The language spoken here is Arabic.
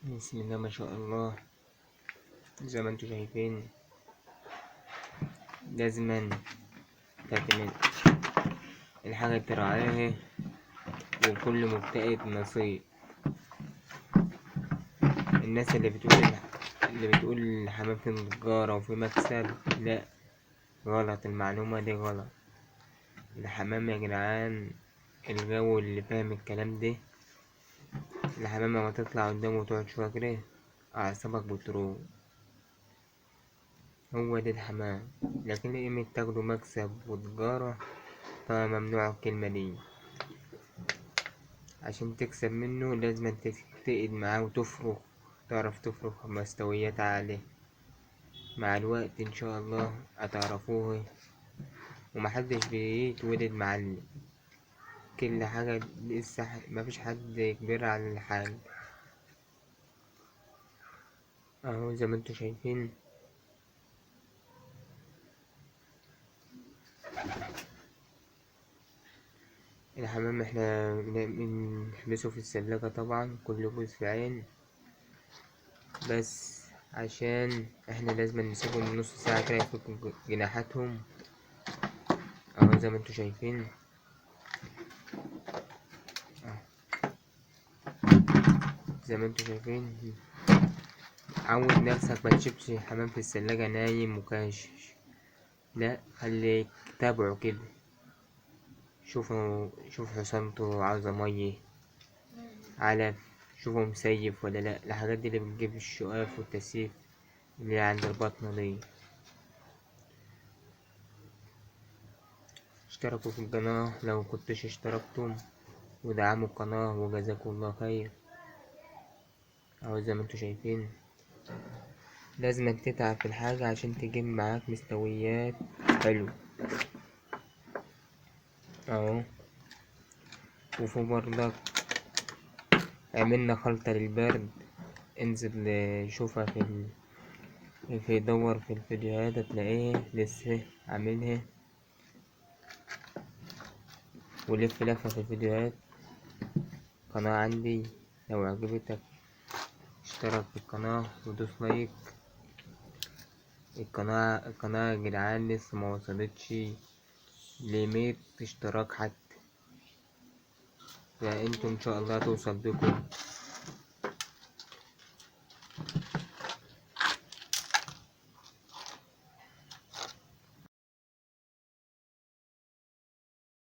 بسم الله ما شاء الله. زي ما انتوا شايفين لازما تعتمد الحاجة تراعيها، وكل مجتهد نصيب. الناس اللي بتقول الحمام في نجارة وفي مكسب، لا، غلط. المعلومة دي غلط. الحمام يا جدعان، الجو اللي فاهم الكلام ده، الحمام لما تطلع قدامه وتقعد شوية كده أعصابك بتروح. هو ده الحمام. لكن قيمة تاخدوا مكسب وتجارة، طبعا ممنوع الكلمة دي. عشان تكسب منه لازم تجتهد معاه وتفرق، تعرف تفرق مستويات عالية. مع الوقت ان شاء الله هتعرفوه. ومحدش بيتولد معلم، كل حاجة لسه مفيش حد كبير على الحال. اهو زي ما انتوا شايفين الحمام، احنا بنحبسه في الثلاجة طبعا، كل بوز في عين، بس عشان احنا لازم نسيبهم نص ساعة كده يفكوا جناحاتهم. اهو زي ما انتوا شايفين. زي ما انتوا شايفين، عود نفسك ما تسيبش حمام في الثلاجة نايم وكاشش، لا، خليك تابعه كده. شوف حصانته عاوزة مية، علف، شوفه مسيف ولا لا. الحاجات دي اللي بتجيب الشقاف والتسييف اللي عند البطنة دي. اشتركوا في القناة لو كنتش اشتركتم، ودعموا القناة وجزاكم الله خير. اهو زي ما انتوا شايفين، لازم تتعب في الحاجة عشان تجيب معاك مستويات حلو. اهو. وفي برضك عملنا خلطة للبرد، انزل شوفها دور في الفيديوهات هتلاقيه لسه عاملها. ولف لفة في الفيديوهات. قناة عندي، لو عجبتك اشترك في القناة ودوس لايك. القناة يا جدعان لسه ما وصلتش ل100 اشتراك حتى، فانتوا ان شاء الله توصل بكم.